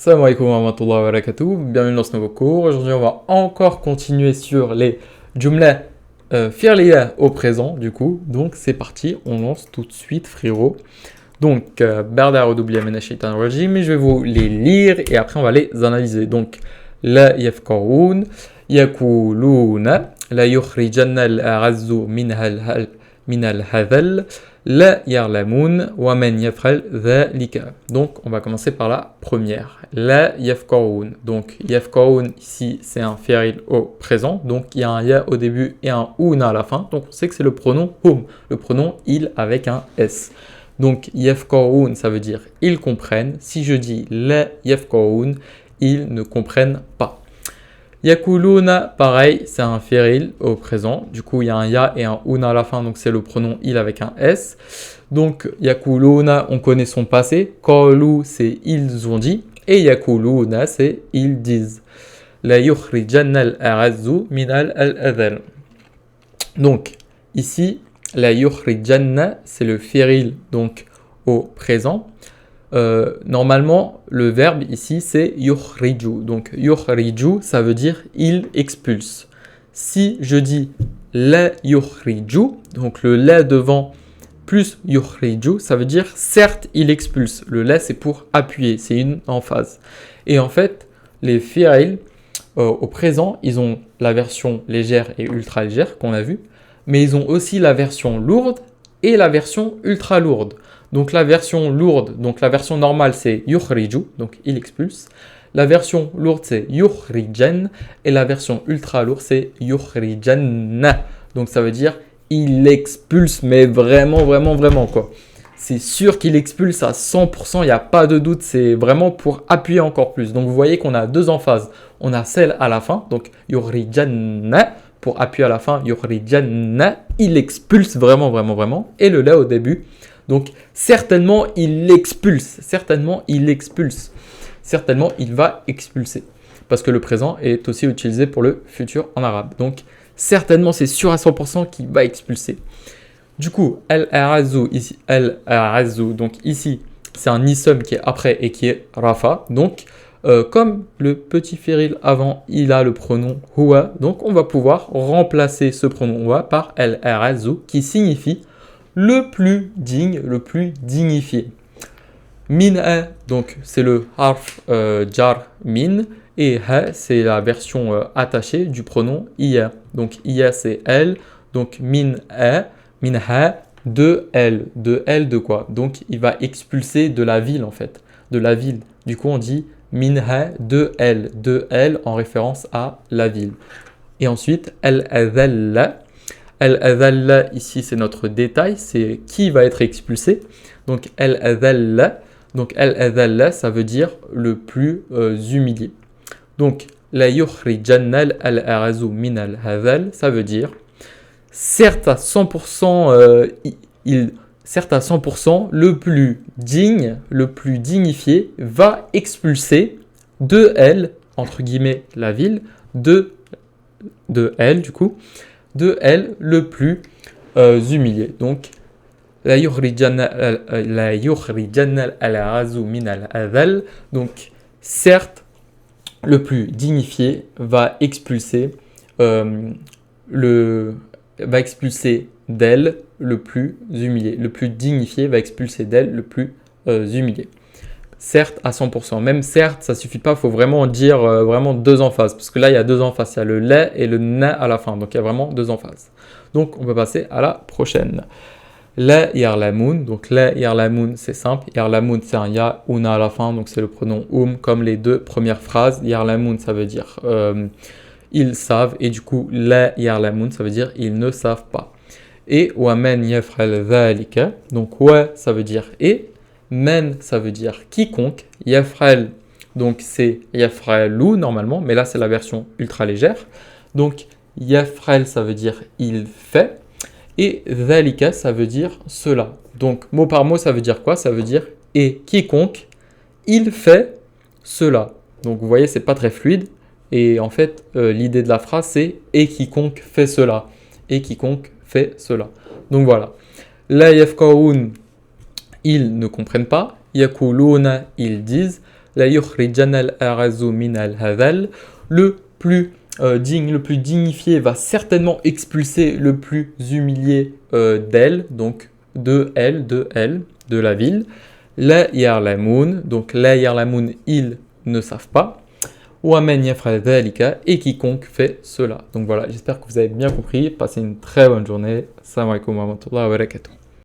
Salam alaikum wa rahmatullahi wa barakatuh, bienvenue dans ce nouveau cours. Aujourd'hui on va encore continuer sur les jumla fi'liya au présent du coup. Donc c'est parti, on lance tout de suite frérot. Donc Barda a'udhu billahi minash shaitanir rajim, je vais vous les lire et après on va les analyser. Donc la yafqahun, yakuluna, la yukhrijanna al-a'azzu minal hadhal, la yarlamun wa man yaf'al dhalika. Donc on va commencer par la première. La yafqahun. Donc yafqahun ici c'est un fi'il au présent. Donc il y a un ya au début et un una à la fin. Donc on sait que c'est le pronom hum, le pronom il avec un s. Donc yafqahun ça veut dire ils comprennent. Si je dis la yafqahun, ils ne comprennent pas. Yakuluna, pareil, c'est un fi'il au présent. Du coup, il y a un ya et un una à la fin, donc c'est le pronom il avec un s. Donc, yakuluna, on connaît son passé. Qalu, c'est ils ont dit. Et yakuluna, c'est ils disent. La yukhrijanna al-a'azzu minal al-adhal. Donc, ici, la yukhrijanna, c'est le fi'il donc au présent. Normalement, le verbe ici, c'est yukhriju. Donc, yukhriju, ça veut dire il expulse. Si je dis la yukhriju, donc le la devant plus yukhriju, ça veut dire certes il expulse. Le la, c'est pour appuyer, c'est une emphase. Et en fait, les fi'il au présent, ils ont la version légère et ultra légère qu'on a vu, mais ils ont aussi la version lourde et la version ultra lourde. Donc la version lourde, donc la version normale c'est yukhriju, donc il expulse. La version lourde c'est yukhrijan et la version ultra lourde c'est yukhrijanna. Donc ça veut dire il expulse, mais vraiment quoi. C'est sûr qu'il expulse à 100%, il n'y a pas de doute, c'est vraiment pour appuyer encore plus. Donc vous voyez qu'on a deux emphases. On a celle à la fin, donc yukhrijanna, pour appuyer à la fin, yukhrijanna, il expulse vraiment. Et le la au début. Donc, certainement, il expulse. Certainement, il va expulser. Parce que le présent est aussi utilisé pour le futur en arabe. Donc, certainement, c'est sûr à 100% qu'il va expulser. Du coup, al-a'azzu, ici, donc ici, c'est un ism qui est après et qui est rafa. Donc, comme le petit fi'il avant, il a le pronom huwa. Donc, on va pouvoir remplacer ce pronom huwa par al-a'azzu qui signifie le plus digne, le plus dignifié. Min'a, donc c'est le harf jar min, et ha, c'est la version attachée du pronom iya. Donc iya, c'est elle, donc min'a, de elle. De elle de quoi? Donc il va expulser de la ville en fait, de la ville. Du coup on dit minha, de elle en référence à la ville. Et ensuite, al-adhalla. Al-adhalla, ici c'est notre détail, c'est qui va être expulsé. Donc al-adhalla, ça veut dire le plus humilié. Donc la yukhrijanna al-a'azzu min al-hadhal, ça veut dire certes à 100%, le plus digne, le plus dignifié va expulser de elle, entre guillemets la ville, de elle du coup, de elle le plus humilié. Donc, la yukhrijanna al-a'azzu min al-adhal. Donc, certes, le plus dignifié va expulser d'elle le plus humilié. Le plus dignifié va expulser d'elle le plus humilié. Certes à 100%. Même certes, ça suffit pas, il faut vraiment dire vraiment deux emphases. Parce que là, il y a deux emphases. Il y a le la et le na à la fin. Donc, il y a vraiment deux emphases. Donc, on peut passer à la prochaine. La yarlamun. Donc, la yarlamun, c'est simple. Yarlamun, c'est un ya, una à la fin. Donc, c'est le pronom comme les deux premières phrases. Yarlamun, ça veut dire ils savent. Et du coup, la yarlamun, ça veut dire ils ne savent pas. Et wa man yaf'al dhalika. Donc, wa, ça veut dire et. Men, ça veut dire quiconque. Yaf'al, donc c'est yaf'alu normalement, mais là c'est la version ultra légère. Donc yaf'al, ça veut dire il fait. Et dhalika, ça veut dire cela. Donc mot par mot, ça veut dire quoi? Ça veut dire et quiconque, il fait cela. Donc vous voyez, c'est pas très fluide. Et en fait, l'idée de la phrase, c'est et quiconque fait cela. Et quiconque fait cela. Donc voilà. La yafqahun, ils ne comprennent pas. Yakuluna, ils disent. La yukhrijanna al-a'azzu min al-hadhal. Le plus digne, le plus dignifié va certainement expulser le plus humilié d'elle, donc de elle, de la ville. La yarlamoun, donc la yarlamoun, ils ne savent pas. Wa man yaf'al dhalika, et quiconque fait cela. Donc voilà, j'espère que vous avez bien compris. Passez une très bonne journée. Assalamu alaikum wa rahmatullahi wa barakatuh.